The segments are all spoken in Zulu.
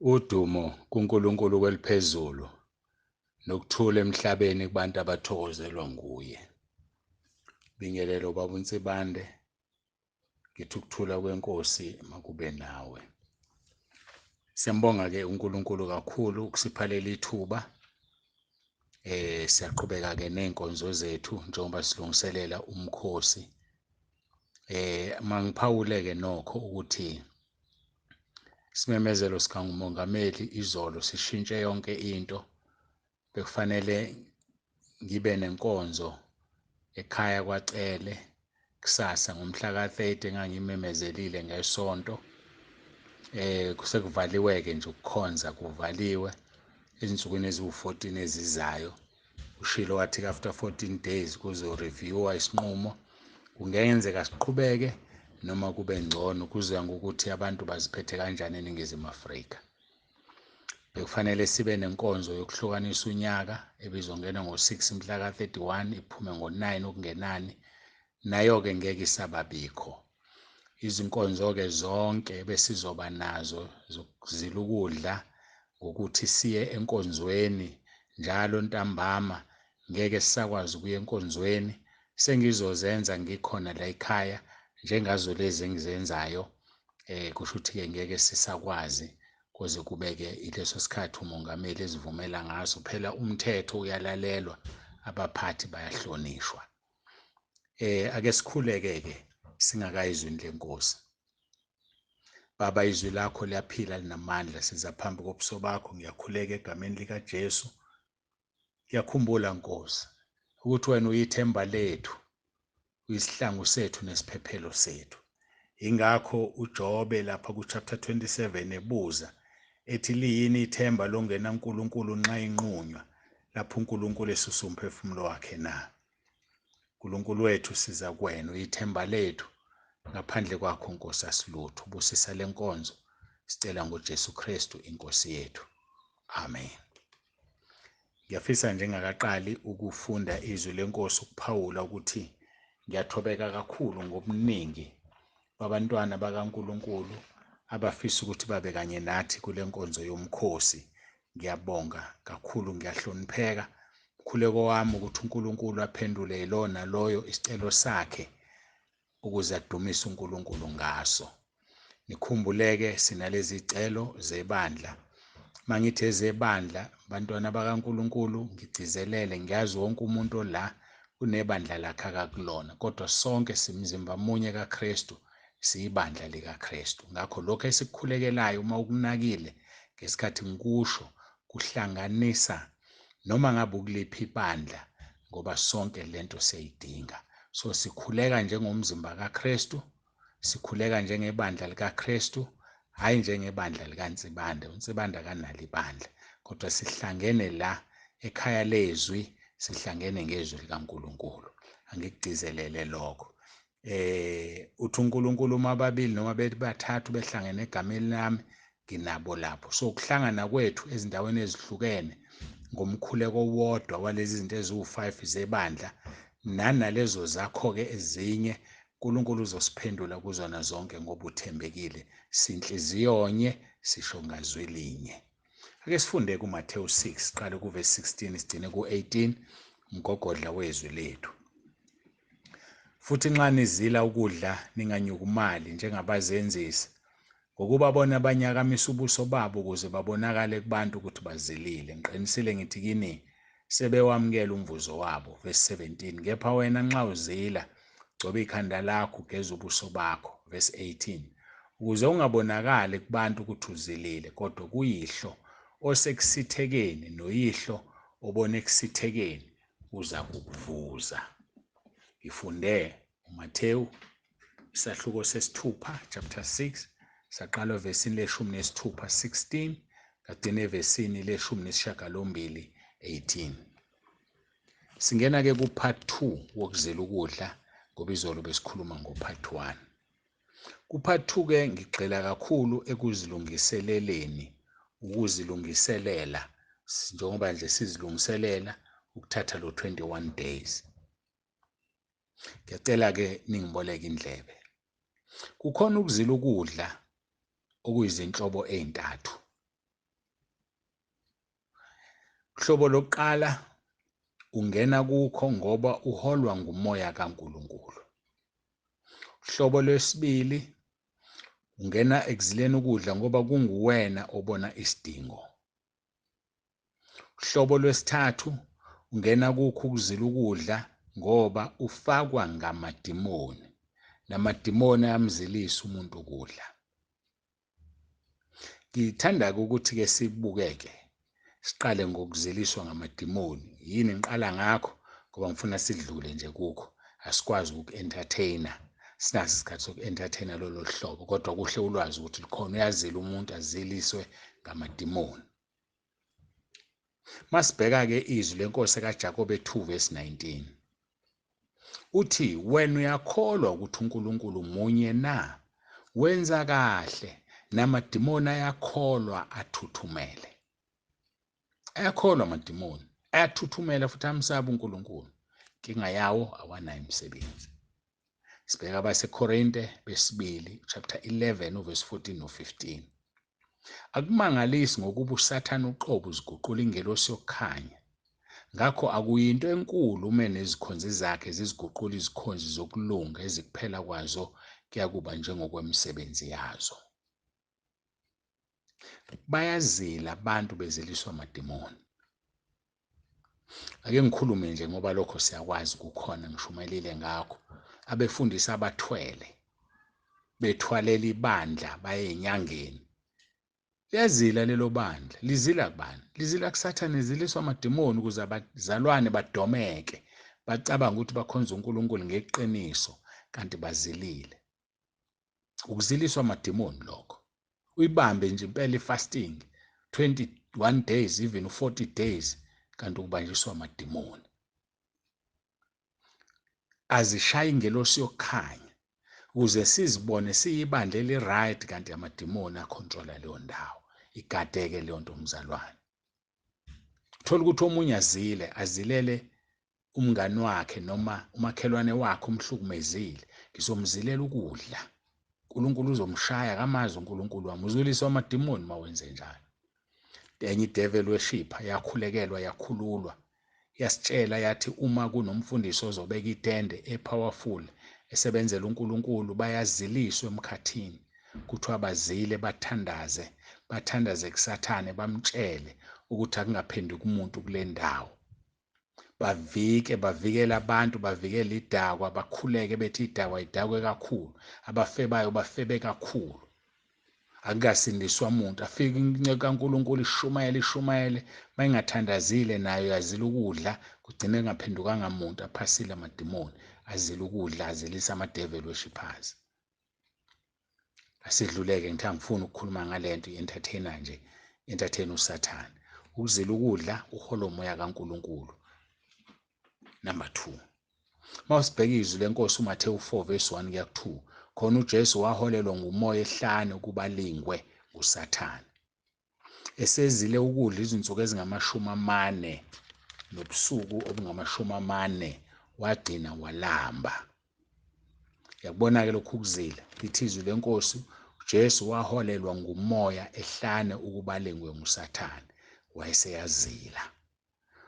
Udumo kuNkulunkulu kweliphezulu nokuthula emhlabeni kubantu abathokozelwa nguye. Bingelelo baba uNsibande, ngithi ukuthula kweNkosi makube nawe. Siyambonga ke uNkulunkulu kakhulu ukusipha leli thuba. Siyaqhubeka ke nezinkonzo zethu njengoba silungiselela uMkhosi. Mangiphawule ke nokho ukuthi isimemezelo sikaNgumongameli izolo sishintshe yonke into. Bekufanele ngibe nenkonzo ekhaya kwaCele kusasa ngomhla ka-30 engangimemezelile ngesonto. Kusekuvaliwe-ke nje ukukhonza, kuvaliwe ezinsukwini eziwu-14 ezizayo. Ushilo wathi after 14 days kuzo-review-wa isinqumo. Kungenzeka siqhubeke noma kube ngcono, kuzoya ngokuthi abantu baziphethe kanjani eNingizimu Afrika. Bekufanele sibe nenkonzo yokuhlukanisa unyaka ebizongena ngo-6 mhla ka-31 iphume ngo-9 okungenani. Nayo-ke ngeke isababikho. Izinkonzo-ke zonke besizoba nazo zokuzila ukudla ngokuthi siye enkonzweni njalo ntambama, ngeke sisakwazi ukuya enkonzweni. Sengizozenza ngikhona la ekhaya njengazo lezi engizenzayo. Kusho ukuthi-ke ngeke sisakwazi kuze kubeke ileso sikhathi umongameli ezivumela ngaso. Phela umthetho uyalalelwa, abaphathi bayahlonishwa. Ake sikhuleke-ke singakayizwini lenkosi. Baba, izwi lakho liyaphila linamandla. Siza phambi kobuso bakho, ngiyakhuleka egameni likaJesu. Ngiyakhumbula Nkosi ukuthi wena uyithemba lethu, uyisihlangu sethu nesiphephelo sethu. Ingakho uJobe lapha ku-chapter 27 ebuza ethi liyini ithemba longena uNkulunkulu nxa inqunywa, lapho uNkulunkulu esusa umphefumulo wakhe na? uNkulunkulu wethu siza kuwena, uyithemba lethu. Ngaphandle kwakho Nkosi asilutho. Busisa lenkonzo sicela ngoJesu Kristu inkosi yethu. Amen. Ngiyafisa njengakaqali ukufunda izwi lenkosi, ukuphawula ukuthi ngiyathobeka kakhulu ngobuningi babantwana bakaNkulunkulu abafisa ukuthi babe kanye nathi kule nkonzo yoMkhosi. Ngiyabonga kakhulu, ngiyahlonipheka. Umkhuleko wami ukuthi uNkulunkulu aphendule ilona loyo isicelo sakhe ukuze adumise uNkulunkulu ngaso. Nikhumbuleke sinalezi zicelo zebandla. Mangithi ezebandla, bantwana bakaNkulunkulu, ngigcizelele, ngiyazi wonke umuntu la unebandla lakhe akakulona, kodwa sonke simzimba munye kaKristu, siyibandla likaKristu. Ngakho lokho esikukhulekelayo uma ukunakile ngesikhathi ngikusho kuhlanganisa noma ngabe ukuliphi ibandla, ngoba sonke lento siyayidinga. So sikhuleka njengomzimba kaKristu, sikhuleka njengebandla likaKristu, hayi njengebandla likaNsibanda. uNsibanda akanalo ibandla, kodwa sihlangene la ekhaya lezwi, sihlangene ngezwi likaNkulunkulu. Angikugcizelele lokho. Uthi uNkulunkulu uma babili noma bathathu behlangene egameni lami, nginabo lapho. So ukuhlangana kwethu ezindaweni ezihlukene ngomkhuleko wodwa walezi zinto eziwu-5 zebandla, nanalezo zakho-ke ezinye, uNkulunkulu uzosiphendula kuzona zonke ngoba uthembekile. Sinhliziyonye, sisho ngazwi linye. Ake sifunde kuMathewu 6, siqale kuvesi 16 sigcine ku-18, umgogodla wezwi lethu. Futhi nxa nizila ukudla ninganyukumali njengabazenzisi, ngokuba bona banyakamisa ubuso babo ukuze babonakale kubantu ukuthi bazilile. Ngiqinisile ngithi kini, sebewamukela umvuzo wabo. Verse 17, kepha wena nxa uzila, gcoba ikhanda lakho, ugeze ubuso bakho. Verse 18, ukuze ungabonakali kubantu ukuthi uzilile, kodwa kuyihlo osekusithekeni, noyihlo obone ekusithekeni uza kukuvuza. Ngifunde uMathewu isahluko sesithupha, chapter 6, saqala evesini le-16, 16, kagcine evesini le-18. Singena-ke ku-part 2 wokuzila ukudla, ngoba izolo besikhuluma ngo-part 1. Ku-part 2-ke ngigxila kakhulu ekuzilungiseleleni, ukuzilungiselela, njengoba nje sizilungiselela ukuthatha lo 21 days. Ngiyacela-ke ningiboleke indlebe. Kukhona ukuzila ukudla okuyizinhlobo ey'ntathu. Uhlobo lokuqala ungena kukho ngoba uholwa ngumoya kaNkulunkulu. Uhlobo lwesibili ungena ekuzileni ukudla ngoba kunguwena obona isidingo. Uhlobo lwesithathu ungena kukho ukuzila ukudla ngoba ufakwa ngamadimoni. Namadimoni ayamzilisa umuntu ukudla. Ngithanda-ke ukuthi-ke sibukeke siqale ngokuziliswa ngamadimoni. Yini ngiqala ngakho? Ngoba ngifuna sidlule nje kukho. Asikwazi uku-entertainer. Sinaso isikhathi soku-entertainer lolo hlobo, kodwa kuhle ulwazi ukuthi likhona. Uyazila umuntu aziliswe ngamadimoni. Masibheka-ke izwi lenkosi kaJakobe 2:19. Uthi, wena uyakholwa ukuthi uNkulunkulu munye na? Wenza kahle, namadimoni ayakholwa athuthumele. Ayakholwa amadimoni, ayathuthumela futhi amsaba uNkulunkulu. Inkinga yawo awanayo imisebenzi. Sibheka abaseKorinte besibili, chapter 11, verse 14 no-15. Akumangalisi ngokuba uSathane uqobo uziguqula ingelosi yokukhanya. Ngakho akuyinto enkulu uma nezikhonzi zakhe ziziguqula izikhonzi zokulunga ezikuphela kwazo kuyakuba njengokwemisebenzi yazo. Bayazila abantu beziliswa amadimoni. Ake ngikhulume nje ngoba lokho siyakwazi kukhona ngishumayelile ngakho. Abefundisi abathwele bethwalela ibandla baye enyangeni. Liyazila lelo bandla. Lizila kubani? Lizila kuSathane, liziliswa amadimoni ukuze abazalwane badomeke, bacabanga ukuthi bakhonza uNkulunkulu ngeqiniso kanti bazilile. Ukuziliswa amadimoni lokho. Uyibambe nje impela ifasting 21 days, even 40 days, kanti ukubanjiswa amadimoni. Azishaya ingelosi yokukhanya ukuze sizibone siyibandla eli-right, kanti amadimoni akhontrola leyo ndawo. Igadeke leyo nto mzalwane. Uthola ukuthi omunye azilele umngani wakhe noma umakhelwane wakhe umhlukumezile. Ngizomzilela ukudla. uNkulunkulu uzomshaya, kamazi uNkulunkulu wami. Uzuliswa amadimoni uma wenze njalo. Enye i-devil worshipper yakhulekelwa, yakhululwa. Yasitshela yathi uma kunomfundisi ozobeka itende e-powerful esebenzela uNkulunkulu bayaziliswa emkhathini. Kuthiwa bazile bathandaze kuSathane, bamtshele ukuthi akungaphenduki umuntu kule ndawo. Bavikela abantu, bavikela idakwa, bakhuleke bethi idakwa idakwe kakhulu. Abafebayo bafebe kakhulu. Akungasindiswa umuntu. Afike inceke kaNkulunkulu ishumayele, mayingathandazile nayo yazila ukudla, kugcine engaphendukanga muntu, aphasile amadimoni, azila ukudla, azilisa ama-devil worshippers. Asidluleke ngithi angifuni ukukhuluma ngalento i-entertainer nje, entertain uSathane. Ukuzila ukudla uholo moya kaNkulunkulu. Number 2. Mawusibheka izwi lenkosi uMathewu 4:1-2, khona uJesu waholelwa ngumoya ehlane ukuba lingwe uSathane. Esezile ukudla izinsuku ezingama-40 nobusuku obungama-40 wagcina walamba. Yakubona-ke lokhu ukuzila. Lithi izwi lenkosi uJesu waholelwa ngumoya ehlane ukuba lingwe nguSathane. Wayeseyazila.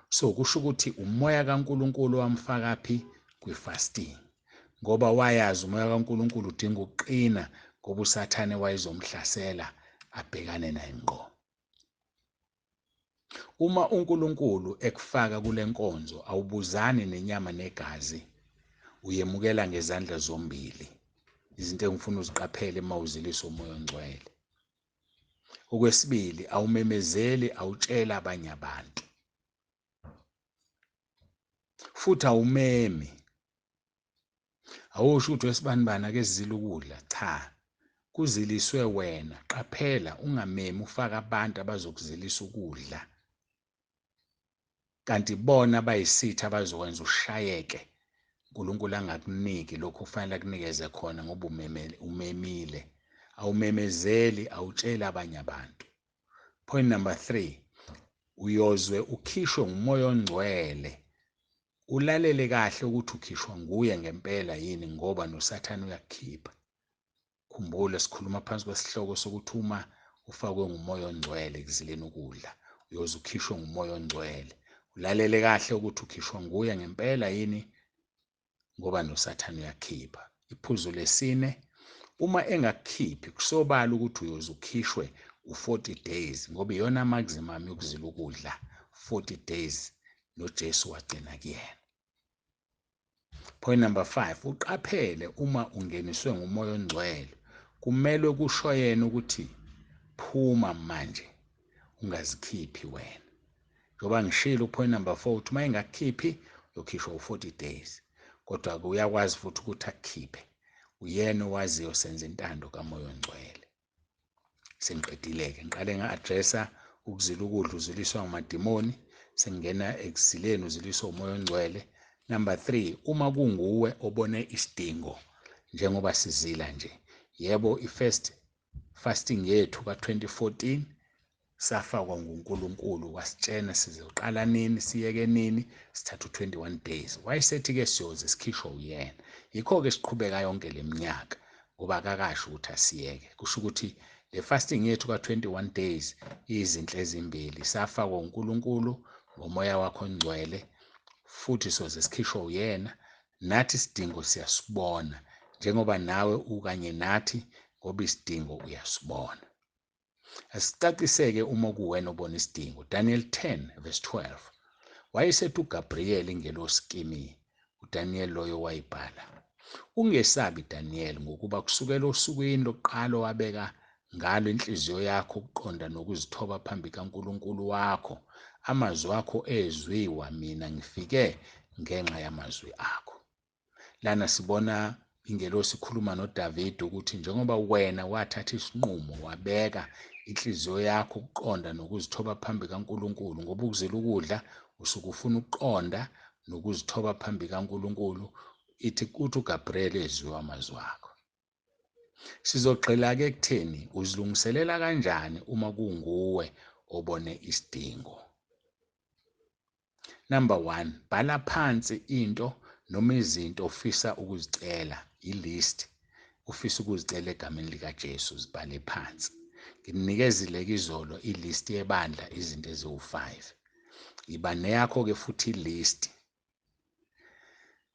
So kusho ukuthi umoya kaNkulunkulu wamfaka phi? Kwi-fasting. Ngoba wayazi umoya kaNkulunkulu udinga ukuqina ngoba uSathane wayezomhlasela abhekane naye ngqo. Uma uNkulunkulu ekufaka kule nkonzo awubuzani nenyama negazi, uyemukela ngezandla zombili. Izinto engifuna uziqaphele uma uzilisa umoya ongcwele. Okwesibili, awumemezeli, awutshela abanye abantu. Futhi awumemi. Awusho ukuthi wesibanibani ake sizile ukudla. Cha. Kuziliswe wena. Qaphela ungamemi ufaka abantu abazokuzilisa ukudla. Kanti bona bayisitha abazokwenza ushayeke. uNkulunkulu angakuniki lokho kufanele akunikeze khona ngoba umemile. Awumemezeli, awutsheli abanye abantu. Point number 3. Uyozwe ukhishwe ngumoya ongcwele. Ulalele kahle ukuthi ukhishwa nguye ngempela yini ngoba noSathane uyakukhipha. Khumbula sikhuluma phansi kwesihloko sokuthi uma ufakwe ngumoya ongcwele ekuzileni ukudla, uyoze ukhishwe ngumoya ongcwele. Ulalele kahle ukuthi ukhishwa nguye ngempela yini, ngoba noSathane uyakhipha. Iphuzu lesine, uma engakukhiphi kusobala ukuthi uyoze ukhishwe u-40 days ngoba iyona maximum yokuzila ukudla, 40 days noJesu wagcina kuyena. Point number 5, uqaphele uma ungeniswe ngumoya ongcwele kumele kusho yena ukuthi phuma manje ungazikhiphi wena. Njoba ngishilo upoint number 4 ukuthi uma engakukhiphi uyokhishwa u-40 days, kodwa uyakwazi futhi ukuthi akukhiphe. Uyena owaziyo senza intando kamoya ongcwele. Sengiqedile-ke, ngiqale nga-addressa ukuzila ukudla uziliswa ngamadimoni, sengingena ekuzileni uziliswa umoya ongcwele. Number 3, uma kunguwe obone isidingo njengoba sizila nje. Yebo, i-first fasting yethu ka-2014 safakwa nguNkulunkulu wasitshena sizoqala nini siyeke nini, sithatha u-21 days. Wayesethi-ke siyoze sikhishwe uyena. Yikho-ke siqhubeka yonke le minyaka ngoba akakasho ukuthi asiyeke. Kusho ukuthi le fasting yethu ka-21 days izinhle ezimbili. Safakwa uNkulunkulu ngomoya wakho ongcwele futhi soze sikhishwe uyena. Nathi isidingo siyasibona njengoba nawe ukanye nathi ngoba isidingo uyasibona. Asicaciseke uma kuwena obona isidingo. Daniel 10 verse 12. Wayesethi uGabriyeli ingelosi kimi, uDaniel loyo wayibhala. Ungesabi Daniel ngokuba kusukela osukwini lokuqala wabeka ngalo inhliziyo yakho ukuqonda nokuzithoba phambi kaNkulunkulu wakho. Amazwi akho ezwiwa, mina ngifike ngenxa yamazwi akho. Lana sibona ingelosi ikhuluma noDavide ukuthi njengoba wena wathatha isinqumo wabeka inhliziyo yakho ukuqonda nokuzithoba phambi kaNkulunkulu, ngoba ukuzila ukudla usuke ufuna ukuqonda nokuzithoba phambi kaNkulunkulu, ithi uGabriyeli ezwiwa amazwi akho. Sizogxila-ke ekutheni uzilungiselela kanjani uma kunguwe obone isidingo. Number 1, bhala phansi into noma izinto ofisa ukuzicela, ilist ufisa ukuzicela egameni likaJesu, zibhale phansi. Nginikezile izolo ilist yebandla izinto eziwu5. Iba neyakho-ke futhi ilist.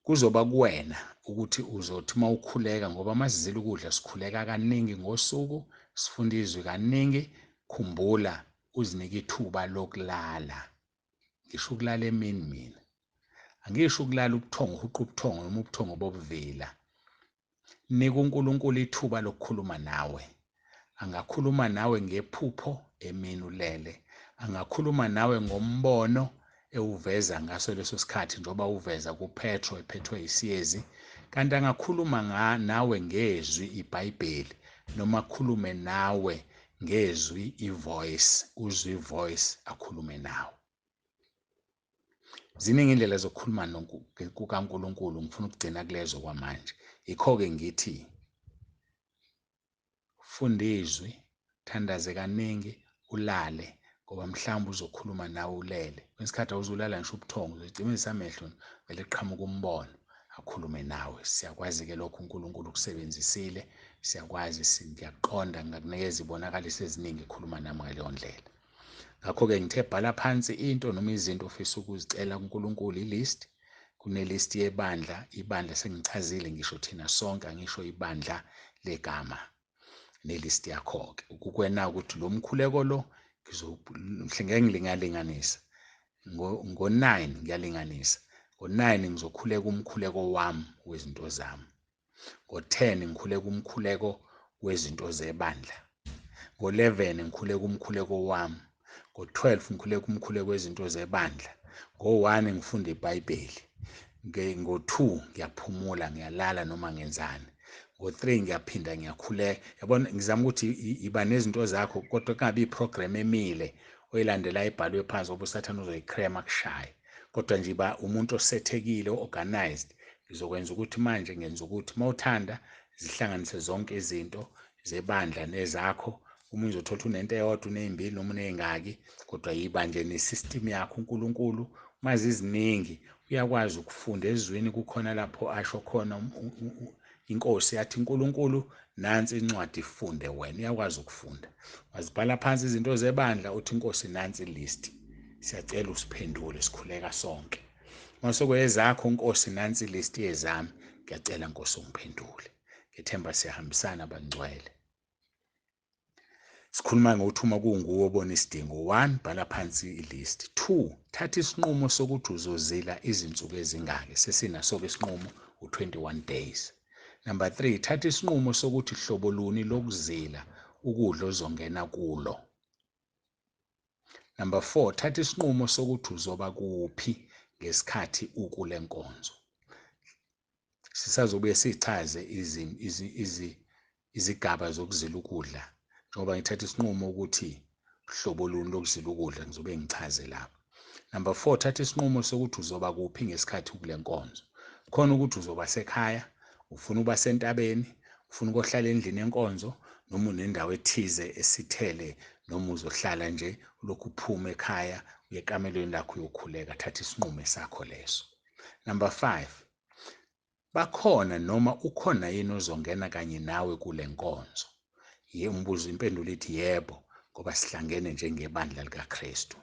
Kuzoba kuwena ukuthi uzothi uma ukhuleka, ngoba masizila ukudla sikhuleka kaningi ngosuku, sifunda izwi kaningi. Khumbula uzinike ithuba lokulala. Ngisho ukulala emini mina, angisho ukulala ubuthongo, uhuqa ubuthongo noma ubuthongo bobuvila. Nika uNkulunkulu ithuba lokukhuluma nawe. Angakhuluma nawe ngephupho emini ulele, angakhuluma nawe ngombono ewuveza ngaso leso sikhathi njengoba uveza kuPetro ephethwe isiyezi, kanti angakhuluma nawe ngezwi, iBhayibheli, noma akhulume nawe ngezwi, ivoice, uzwe ivoice akhulume nawe. Ziningi indlela zokukhuluma kukaNkulunkulu, ngifuna ukugcina kulezo kwamanje. Yikho-ke ngithi funda izwi, thandaze kaningi, ulale, ngoba mhlawumbe uzokhuluma nawe ulele. Kwesikhathi awuzulala ngisho ubuthongo, uzocimisa amehlo vele qhamuka umbono akhulume nawe. Siyakwazi-ke lokho uNkulunkulu ukusebenzisile, siyakwazi, ngiyaqonda, ngakunikeza ibonakaliso eziningi ekhuluma nami ngaleyo ndlela. Ngakho-ke ngithe bhala phansi into noma izinto ofisa ukuzicela kuNkulunkulu, ilist. Kunelist yebandla, ibandla sengichazile, ngisho thina sonke, angisho ibandla legama nelist yakho-ke. Ukukwena ukuthi lo mkhuleko lo ngeke ngilingalinganisa. Ngo-9 ngiyalinganisa. Ngo-9 ngizokhuleka umkhuleko wami wezinto zami. Ngo-10 ngikhuleka umkhuleko wezinto zebandla. Ngo-11 ngikhuleka umkhuleko wami. Ngo-12 ngikhuleka umkhuleko wezinto zebandla. Ngo-1 ngifunda iBhayibheli. Ngo-2 ngiyaphumula, ngiyalala noma ngenzani. Ngo-3 ngiyaphinda ngiyakhuleka. Yabona, ngizama ukuthi iba nezinto zakho kodwa kungabi iprogram emile oyilandela ibhalwe phansi ngoba uSathane uzoyicrema kushaye. Kodwa nje iba umuntu osethekile, organized. Ngizokwenza ukuthi manje ngenza ukuthi mawuthanda zihlanganise zonke izinto zebandla nezakho. Uma uzothola unento eyodwa, unezimbili noma unezingaki, kodwa yiba nje nesystem yakho uNkulunkulu. Uma ziziningi uyakwazi ukufunda ezweni, kukhona lapho asho khona inkosi yathi uNkulunkulu nansi incwadi ifunde wena iyakwazi ukufunda wazibhala phansi izinto zebandla uthi inkosi nansi list siyacela usiphendule sikhuleka sonke masokwezakho inkosi nansi list yezami ngiyacela inkosi ungiphendule ngethemba siyahambisana bangcwele sikhuluma ngokuthi uma kunguwe obona isidingo 1 bhala phansi ilist 2 thatha isinqumo sokuthi uzozila izinsuku ezingaki sesinaso ke isinqumo u21 days number 3 thatha isinqumo sokuthi hlobo luni lokuzila ukudla ozongena kulo number 4 thatha isinqumo sokuthi uzoba kuphi ngesikhathi ukule nkonzo sisazobuye sichaze izigaba zokuzila ukudla njengoba ngithatha isinqumo ukuthi hlobo luni lokuzila ukudla ngizobe ngichaze lapha number 4 thatha isinqumo sokuthi uzoba kuphi ngesikhathi kule nkonzo khona ukuthi uzoba sekhaya ufuna uba sentabeni ufuna ukuhlala endlini yenkonzo noma unendawo ethize esithele noma uzohlala nje lokhu uphuma ekhaya uyekamelweni lakho uyokhuleka thatha isinqumo sakho leso number 5 bakhona noma ukhona yini ozongena kanye nawe kule nkonzo umbuzo impendulo ithi yebo ngoba sihlangene njengebandla likaKristu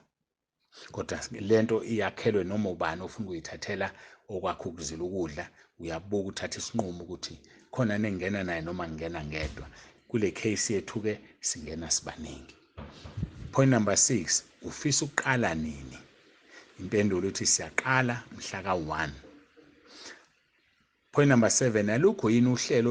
kodwa lento iyakhelwe noma ubani ofuna ukuyithathela okwakho ukuzila ukudla uyabuka uthatha isinqumo ukuthi khona nengena naye noma ngingena ngedwa kule case yethu ke singena sibaningi point number 6 ufisa ukuqala nini impendulo ithi siyaqala mhla ka1 point number 7 alukho yini uhlelo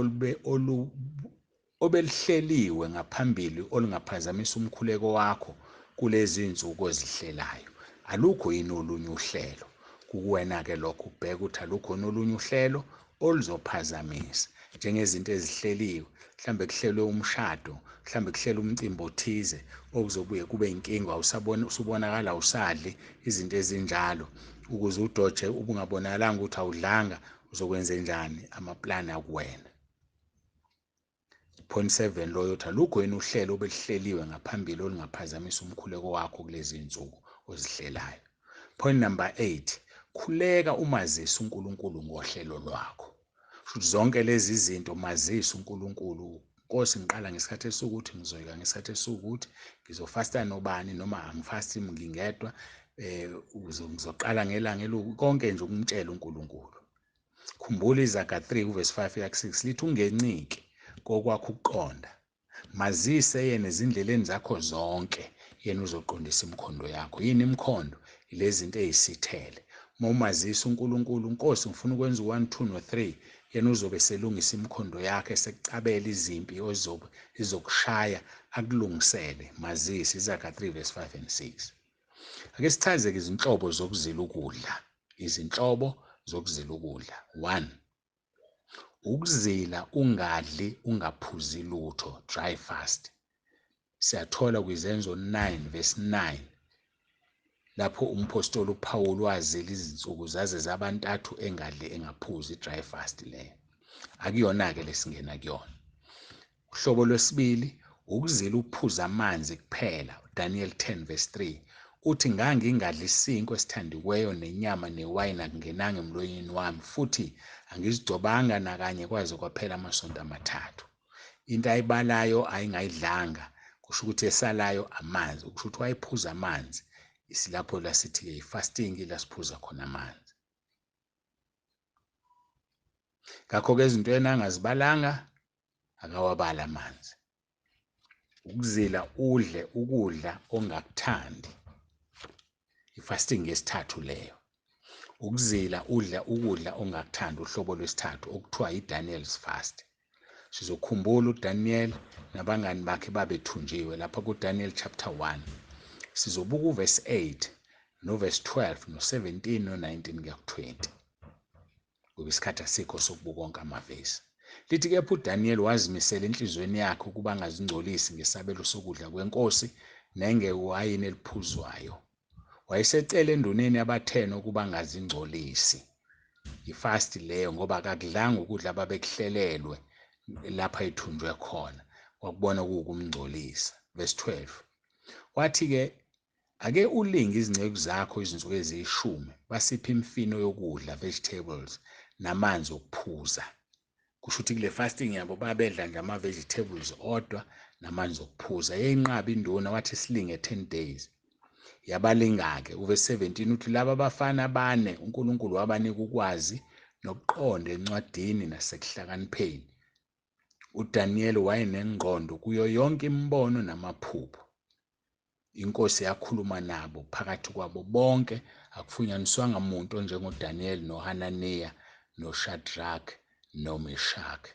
obelihleliwe ngaphambili olungaphazamisa umkhuleko wakho kulezi insuku ezihlelayo alukho yini olunye uhlelo kuwena ke lokho ubheka ukuthi alukho nolunye uhlelo oluzophazamisa njengezinto ezihleliwe mhlambe kuhlelwe umshado mhlambe kuhlelwe umcimbi othize okuzobuye kube inkinga usubonakala usadli izinto ezinjalo ukuze udoje ubungabonakalanga ukuthi awudlanga uzokwenza njani amaplani akuwena point 7 loyo uthi alukho yini uhlelo obelihleliwe ngaphambili olungaphazamisa umkhuleko wakho kulezi insuku ozihlelayo point number 8 khuleka umazisi uNkulunkulu ngohlelo lwakho futhi zonke lezi zinto mazisa uNkulunkulu Nkosi ngiqala ngesikhathi esukuthi ngizoyika ngesikhathi esukuthi ngizofasta nobani noma angifasti ngingedwa ngizoqala ngelanga konke nje ukumtshela uNkulunkulu khumbula iZaga 3 uverse 5 yak 6 lithi ungenciki kokwakho ukuqonda mazise yena ezindleleni zakho zonke yena uzoqondisa imikhondo yakho yini imikhondo ilezi zinto ezisithele umazisa uNkulunkulu Nkosi ngifuna ukwenza u1 2 no3 yena uzobe selungisa imikhondo yakhe sekucabela izimpi izokushaya akulungisele mazisa iZaga 3 verse 5 and 6 ake sichaze izinhlobo zokuzila ukudla izinhlobo zokuzila ukudla 1 ukuzila ungadli ungaphuzi lutho dry fast siyathola kwizenzo 9 verse 9 lapho umpostoli uPaul wazila izinsuku zaze zabantathu engadli engaphuzi dry fast le akuyona ke lesingena kuyona uhlobo lwesibili ukuzila uphuza amanzi kuphela Daniel 10 verse 3 uthi ngangingadli isinkwa esithandiweyo nenyama newayini akungenanga emlonyeni wami futhi angizigcobanga nakanye kwaze kwaphela amasonto amathathu into ayibalayo ayingayidlanga kusho ukuthi esalayo amanzi kusho ukuthi wayephuza amanzi isilapho la sithi ke fasting la siphuza khona amanzi ngakho ke izinto enangazibalanga akawabala amanzi ukuzila udle ukudla ongakuthandi ifasting yesithathu leyo ukuzila udla ukudla ongakuthandi uhlobo lwesithathu okuthiwa iDaniel's fast sizokhumbula uDaniel nabangani bakhe babethunjiwe lapha kuDaniel chapter 1 sizobuka uverse 8 noverse 12 no17 no19 kuya ku20 ngoba isikhathi asikho sokubuka konke amavesi lithi ke uDaniel wazimisela enhlizweni yakhe ukuba angazingcolisi ngesabelo sokudla kwenkosi nengewayini eliphuzwayo wayesecela enduneni yabathene ukuba angazingcolisi ifast leyo ngoba akakudlanga ukudla babekuhlelelwe lapha ithunjwe khona wakubona kuukumngcolisa verse 12 wathi ke ake ulinge izinceku zakho izinsuku eziyishumi basipha imfino yokudla vegetables namanzi okuphuza kusho ukuthi kule fasting yabo babedla nje ama-vegetables odwa namanzi okuphuza. Yayinqaba induna wathi silinge 10 days. Yabalinga-ke uverse 17 uthi laba abafana bane uNkulunkulu wabanika ukwazi nokuqonda encwadini nasekuhlakanipheni. uDaniel wayenengqondo kuyo yonke imibono namaphupho. Inkosi yakhuluma nabo phakathi kwabo bonke, akufunyaniswanga muntu onjengoDaniel noHananiya noShadrach noMeshach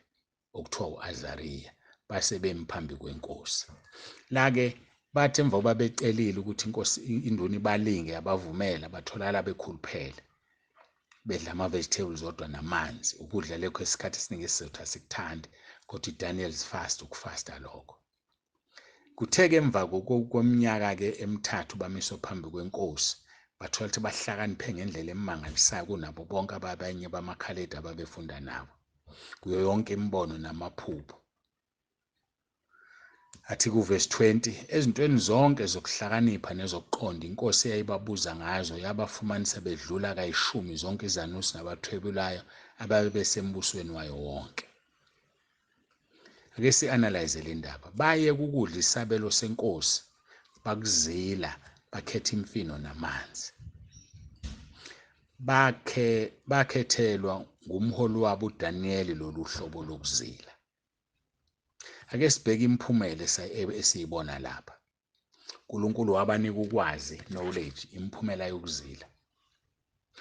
okuthiwa u-Azariya base bemi phambi kwenkosi. La-ke bathi emva kokuba becelile ukuthi inkosi induna ibalinge yabavumela, batholakala bekhuluphele bedla ama-vegetables odwa namanzi. Ukudla lekho isikhathi esiningi isizotha asikuthandi, kodwa iDaniel's fast ukufasta lokho. Kuthe-ke emva kweminyaka-ke emithathu bamiswa phambi kwenkosi, bathola ukuthi bahlakaniphe ngendlela emangalisayo kunabo bonke abanye bamaKhaledi ababefunda nabo kuyo yonke imibono namaphupho. Athi kuverse 20, ezintweni zonke zokuhlakanipha nezokuqonda inkosi eyayibabuza ngazo yabafumanisa bedlula kayishumi zonke izanusi nabathwebulayo ababe besembusweni wayo wonke. Ake si-analyze le ndaba. Baye ukudla isabelo senkosi, bakuzila, bakhetha imfino namanzi. Bakhethelwa ngumholi wabo uDaniel lolu hlobo lokuzila. Ake sibheke imiphumela esiyibona lapha. uNkulunkulu wabanika ukwazi, knowledge, imiphumela yokuzila.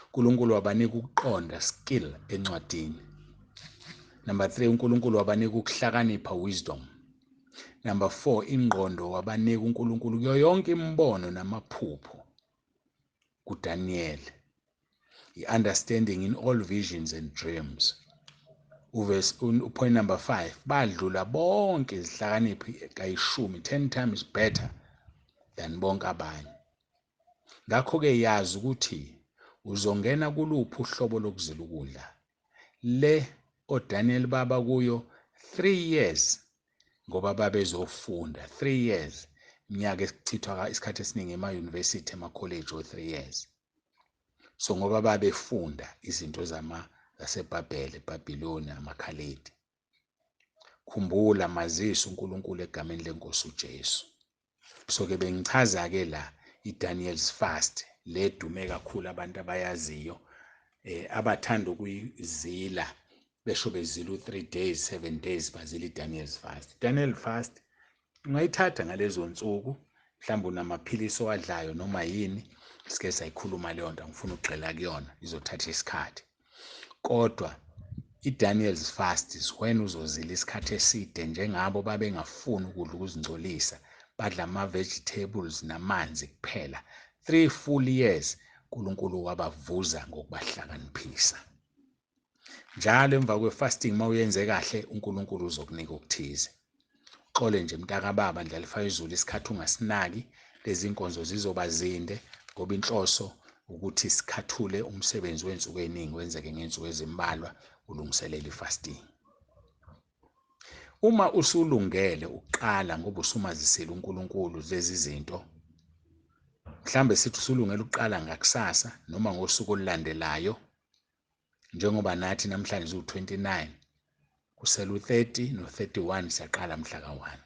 uNkulunkulu wabanika ukuqonda, skill, encwadini. Number 3, uNkulunkulu wabanika ukuhlakanipha, wisdom. Number 4, ingqondo wabanika uNkulunkulu kuyo yonke imibono namaphupho kuDaniel. I-understanding in all visions and dreams. Point number 5, badlula bonke izihlakaniphi kayishumi, 10 times better than bonke abanye. Ngakho-ke yazi ukuthi uzongena kuluphi uhlobo lokuzila ukudla. Le oDaniel baba kuyo 3 years ngoba babezofunda 3 years, iminyaka esichithwa isikhathi esiningi ema-university ema-college 3 years. So ngoba babefunda izinto zaseBhabhele, eBhabhiloni, amaKhaledi. Khumbula mazisa uNkulunkulu egameni lenkosi uJesu. So-ke bengichaza-ke la iDaniel's fast le dume kakhulu abantu abayaziyo, abathanda ukuyizila besho bezila u3 days 7 days bazila iDaniel's fast. Daniel fast ungayithatha ngalezo nsuku, mhlawumbe unamaphilisi owadlayo noma yini, sike sayikhuluma leyo nto, angifuni ukugxila kuyona, izothatha isikhathi. Kodwa iDaniel's fast is when uzozila isikhathi eside njengabo babengafuni ukudla ukuzingcolisa, badla ama-vegetables namanzi kuphela. 3 full years uNkulunkulu wabavuza ngokubahlakaniphisa. Njalo emva kwefasting mawuyenze kahle uNkulunkulu uzokunika okuthize. Xole nje mntakababa, ndlalifa izulu isikhathi ungasinaki, lezi nkonzo zizoba zinde ngoba inhloso ukuthi sikhathule umsebenzi wensuku eziningi wenzeke ngensuku ezimbalwa ulungiselela ifasting. Uma usulungele uqala ngoba usumazisela uNkulunkulu lezi zinto, mhlambe sithi usulungele ukuqala ngakusasa noma ngosuku olulandelayo, njengoba nathi namhlanje u29 kusela u30 no31 siyaqala mhla ka1.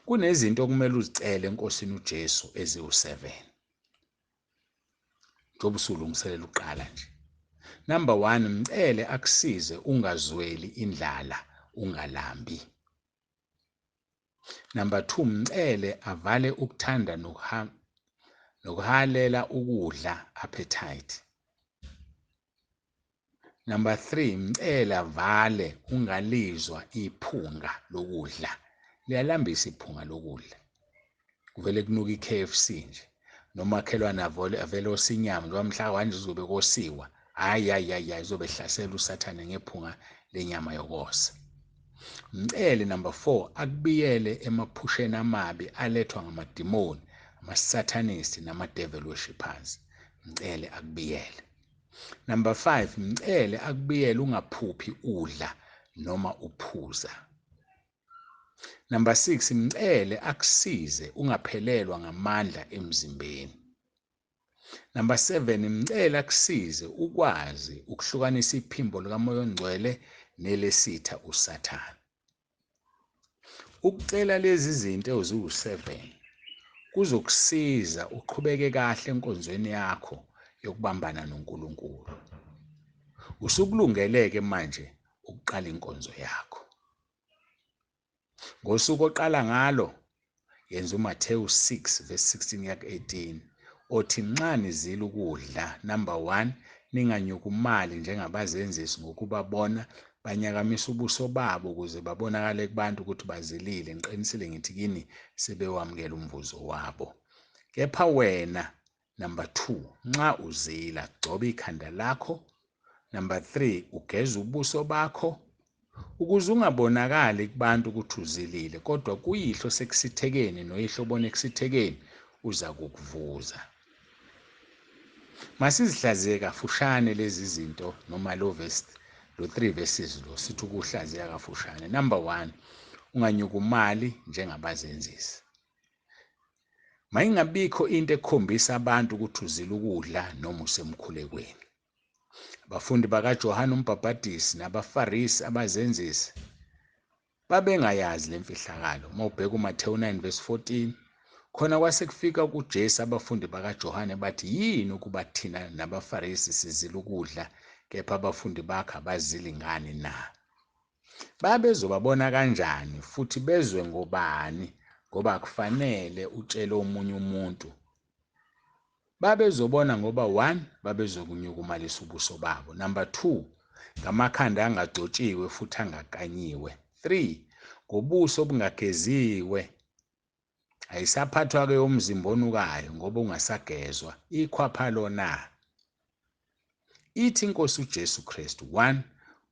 Kunezinto okumele uzicele enkosini uJesu eziwu7 njengoba usulungiselela uqala nje. Number 1, mcele akusize ungazweli indlala, ungalambi. Number 2, mcele avale ukuthanda nokuhalela ukudla, appetite. Number 3, mcele avale ungalizwa iphunga lokudla. Liyalambisa iphunga lokudla. Kuvele kunuka iKFC nje. Nomakhelwane avele osinyama njengoba mhla kanje uzobe kosiwa. Hayi izobe hlasela usathane ngephunga lenyama yokosa. Mcele number 4, akubiyele emaphusheni amabi alethwa ngamadimoni, ama-satanists nama-devil worshippers. Mcele akubiyele. Number 5, mcele akubiyele ungaphuphi udla noma uphuza. Number 6, mcele akusize ungaphelelwa ngamandla emzimbeni. Number 7, imcela kusize ukwazi ukuhlukanisa iphimbo likamoya ongcwele nelesitha uSathane. Ukucela lezi zinto eziwu7 kuzokusiza uqhubeke kahle enkonzweni yakho yokubambana noNkulunkulu. Usukulungeleke manje ukuqala inkonzo yakho. Ngosuku oqala ngalo yenza uMathewu 6 verse 16 yaku 18 othi nxa nizila ukudla, number 1, ninganyukumali njengabazenzisi ngokubabona banyakamisa ubuso babo ukuze babonakale kubantu ukuthi bazilile. Ngiqinisile ngithi kini sebewamukela umvuzo wabo. Kepha wena, number 2, nxa uzila gcoba ikhanda lakho. Number 3, ugeza ubuso bakho ukuze ungabonakali kubantu ukuthi uzilile, kodwa kuyihlo sekusithekeni noyihlo obona ekusithekeni uza kukuvuza. Masizihlaziye kafushane lezi zinto noma lo 3 verses lo sithi ukuhlaziya kafushane. Number 1, unganyukumali njengabazenzisi. Mayingabikho into ekhombisa abantu ukuthi uzila ukudla noma usemkhulekweni. Abafundi bakaJohane uMbhaphatisi nabaFarisi abazenzisi babengayazi lemfihlakalo. Mawubheka uMathewu 9 verse 14, khona kwase kufika kuJesu abafundi bakaJohane bathi, yini ukuba thina nabaFarisi sizila ukudla kepha abafundi bakhe abazili ngani na? Babezobabona kanjani futhi bezwe ngobani ngoba kufanele utshele omunye umuntu? Babezobona ngoba 1, babezokunyukumalisa ubuso babo. Number 2, ngamakhanda angagcotshiwe futhi angakanyiwe. 3, ngobuso obungageziwe. Ayisaphathwa ke umzimba onukayo ngoba ungasagezwa. Ikhwapha lona. Ithi iNkosi uJesu Kristu, 1,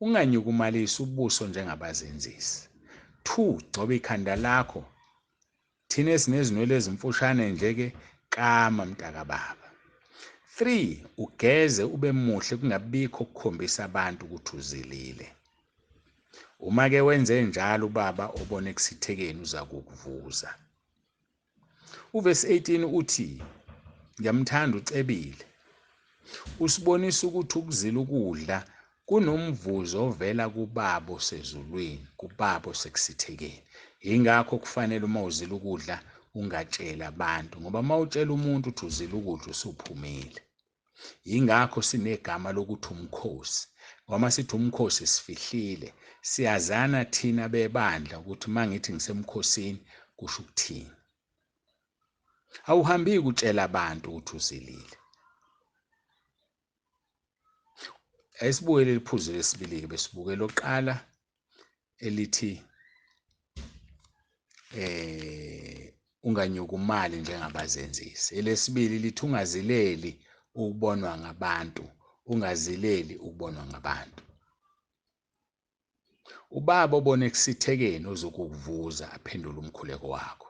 unganyukumalisi ubuso njengabazenzisi. 2, gcoba ikhanda lakho. Thina esinezinwele ezimfushane nje ke kama mntaka baba. 3, ugeze ube muhle kungabikho ukukhombisa abantu ukuthi uzilile. Uma ke wenze njalo ubaba obona ekusithekeni uza kukuvuza. Uverse 18 uthi, ngiyamthanda ucebile. Usibonisa ukuthi ukuzila ukudla kunomvuzo ovela kuBaba osezulwini, kuBaba osekusithekeni. Yingakho kufanele uma uzila ukudla ungatshela abantu, ngoba uma utshela umuntu ukuthi uzila ukudla usuphumile. Yingakho sinegama lokuthi uMkhosi. Ngoba sithi uMkhosi sifihlile, siyazana thina bebandla ukuthi mangithi ngisemkhosini kusho ukuthini. Awuhambi ukutshela abantu ukuthi uzilile. Esibukele liphuzu lesibili besibukela oqala elithi unganyukumali njengabazenzisi. Elesibili lithi ungazileli ukubonwa ngabantu, ungazileli ukubonwa ngabantu. Ubaba obone ekusithekeni ozokukuvuza aphendule umkhuleko wakho.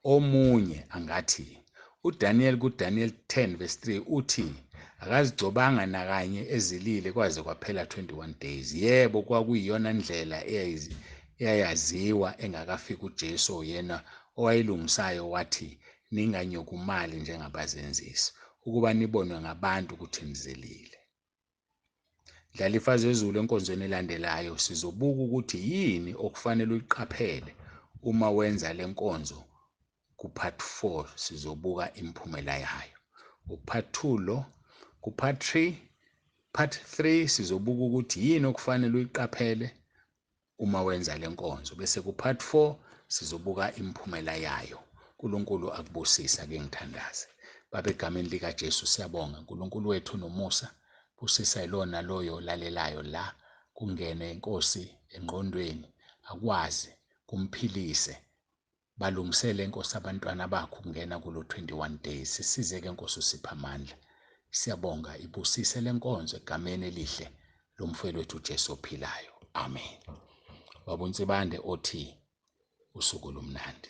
Omunye angathi uDaniel kuDaniel 10 verse 3 uthi akazigcobanga nakanye ezilile kwaze kwaphela 21 days. Yebo, kwakuyiyona ndlela eyayaziwa engakafika uJesu oyena owayilungisayo wathi ninganyukumali njengabazenzisi ukuba nibonwe ngabantu ukuthi nizilile. Dlala ezulu enkonzweni elandelayo sizobuka ukuthi yini okufanele uyiqaphele uma wenza lenkonzo. Ku-part 4 sizobuka imiphumela yayo. Ku-part 2 lo, ku-part 3 sizobuka ukuthi yini okufanele uyiqaphele uma wenza lenkonzo. Bese ku-part 4 sizobuka imiphumela yayo. uNkulunkulu akubusisa ke ngithandaze. Baba, egameni likaJesu siyabonga. uNkulunkulu wethu nomusa, busisa ilona loyo lalelayo la kungene inkosi engqondweni, akwazi kumphilise. Balungisele inkosi abantwana bakho ukungena kulo 21 days. Sisize ke inkosi usipha amandla. Siyabonga, ibusise lenkonzo egameni elihle lomfowethu wethu uJesu ophilayo. Amen. Baba uNsibande othi usuku lumnandi.